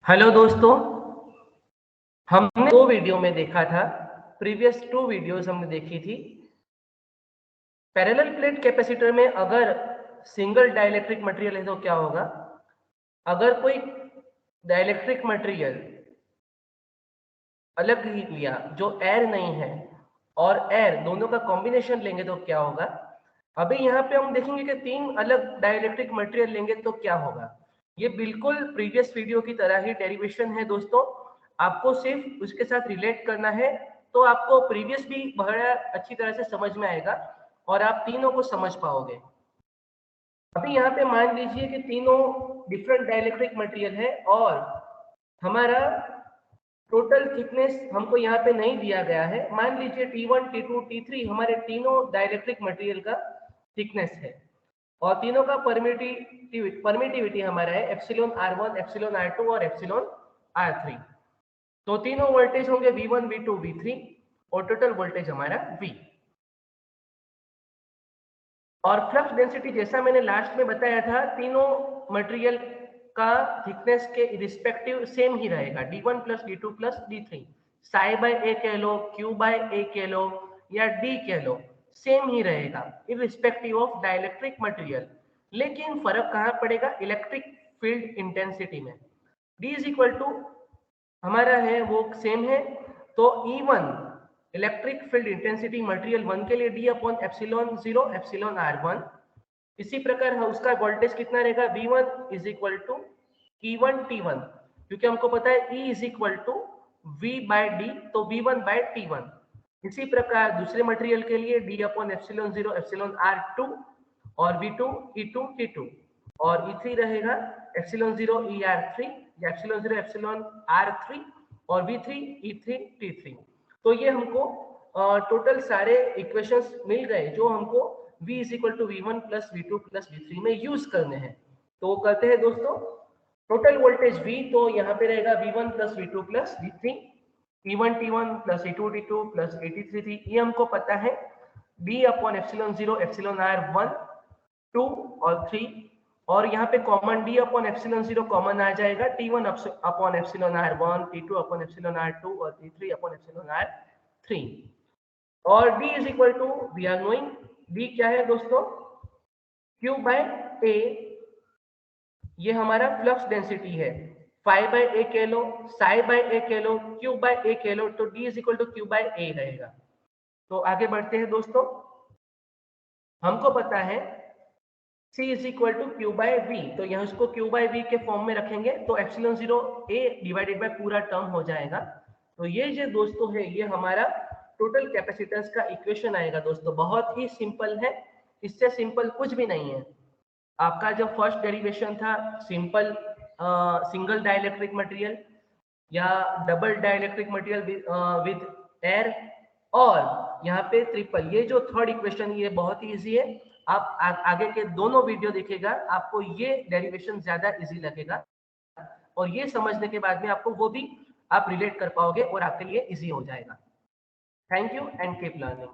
Hello दोस्तों, हमने दो वीडियो में देखा था। प्रीवियस टू वीडियोस हमने देखी थी। पैरेलल प्लेट कैपेसिटर में अगर सिंगल डाइलेक्ट्रिक मटेरियल है तो क्या होगा। अगर कोई डाइलेक्ट्रिक मटेरियल अलग ही लिया जो एयर नहीं है और एयर दोनों का कॉम्बिनेशन लेंगे तो क्या होगा। अभी यहाँ पे हम देखेंगे कि तीन अलग डाइलेक्ट्रिक मटेरियल लेंगे तो क्या होगा। ये बिल्कुल प्रीवियस वीडियो की तरह ही डेरिवेशन है दोस्तों। आपको सिर्फ उसके साथ रिलेट करना है तो आपको प्रीवियस भी बड़ा अच्छी तरह से समझ में आएगा और आप तीनों को समझ पाओगे। अभी यहाँ पे मान लीजिए कि तीनों डिफरेंट डाइलेक्ट्रिक मटेरियल है और हमारा टोटल थिकनेस हमको यहाँ पे नहीं दिया गया है। मान लीजिए T1, T2, T3 हमारे तीनों डाइलेक्ट्रिक मटेरियल का थिकनेस है और तीनों का परमिटिविटी हमारा है एप्सिलॉन R1, एप्सिलॉन R2 और एप्सिलॉन R3। तो तीनों वोल्टेज होंगे V1, V2, V3 और टोटल वोल्टेज हमारा V। और फ्लक्स डेंसिटी जैसा मैंने लास्ट में बताया था, तीनों मटेरियल का थिकनेस के रिस्पेक्टिव सेम ही रहेगा, D1 plus D2 plus D3। Psi by A कह लो, क्यू बाय ए कह लो या डी कह लो, सेम ही रहेगा इरिस्पेक्टिव ऑफ डाइलेक्ट्रिक मटेरियल। लेकिन फर्क कहाँ पड़ेगा, इलेक्ट्रिक फील्ड इंटेंसिटी में। D इज इक्वल टू हमारा है वो सेम है, तो E1 electric field intensity material 1 के लिए D upon epsilon 0 epsilon R1। इसी प्रकार उसका वोल्टेज कितना रहेगा, V1 is equal to E1 T1, क्योंकि हमको पता है E is equal to V by D, तो V1 बाय T1। इसी प्रकार दूसरे मटेरियल के लिए D upon epsilon 0 epsilon R2 और V2 E2 T2 और E3 रहेगा एप्सिलॉन 0 ER3 या एप्सिलॉन 0 एप्सिलॉन R3 और V3 E3 T3। तो ये हमको टोटल सारे इक्वेशंस मिल गए जो हमको V is equal to V1 plus V2 plus V3 में यूज करने हैं। तो वो करते हैं दोस्तों। टोटल वोल्टेज V तो यहाँ पे रहेगा V1 plus V2 plus V3, E1 T1 plus E2 T2 plus E3 T3, ये हमको पता है। D upon epsilon 0 epsilon R1 2 और 3 और यहाँ पे common D upon epsilon 0 common आ जाएगा, T1 upon epsilon R1, T2 upon epsilon R2 और T3 अपॉन एप्सिलॉन R3। और D is equal to we are knowing, D क्या है दोस्तों, Q बाय A, ये हमारा फ्लक्स डेंसिटी है। फाई बाय ए कह लो, साई बाय ए कह लो, क्यू बाय ए कह लो, तो D is equal to Q by A रहेगा। तो आगे बढ़ते हैं दोस्तों। हमको पता है C is equal to Q by V, तो यहाँ इसको क्यू बाय वी के फॉर्म में रखेंगे तो एप्सिलॉन 0 A डिवाइडेड बाय पूरा टर्म हो जाएगा। तो ये जो दोस्तों है ये हमारा टोटल कैपेसिटेंस का इक्वेशन आएगा दोस्तों। बहुत ही सिंपल है, इससे सिंपल कुछ भी नहीं है। आपका जो फर्स्ट डेरिवेशन था सिंपल सिंगल डाइलेक्ट्रिक मटेरियल या double dielectric material with air, और यहाँ पे ट्रिपल, ये जो थर्ड इक्वेशन ये बहुत ही इजी है। आप आगे के दोनों वीडियो देखेगा आपको ये डेरिवेशन ज्यादा इजी लगेगा और ये समझने के बाद में आपको वो भी आप रिलेट कर पाओगे और आपके लिए इजी हो जाएगा। Thank you and keep learning.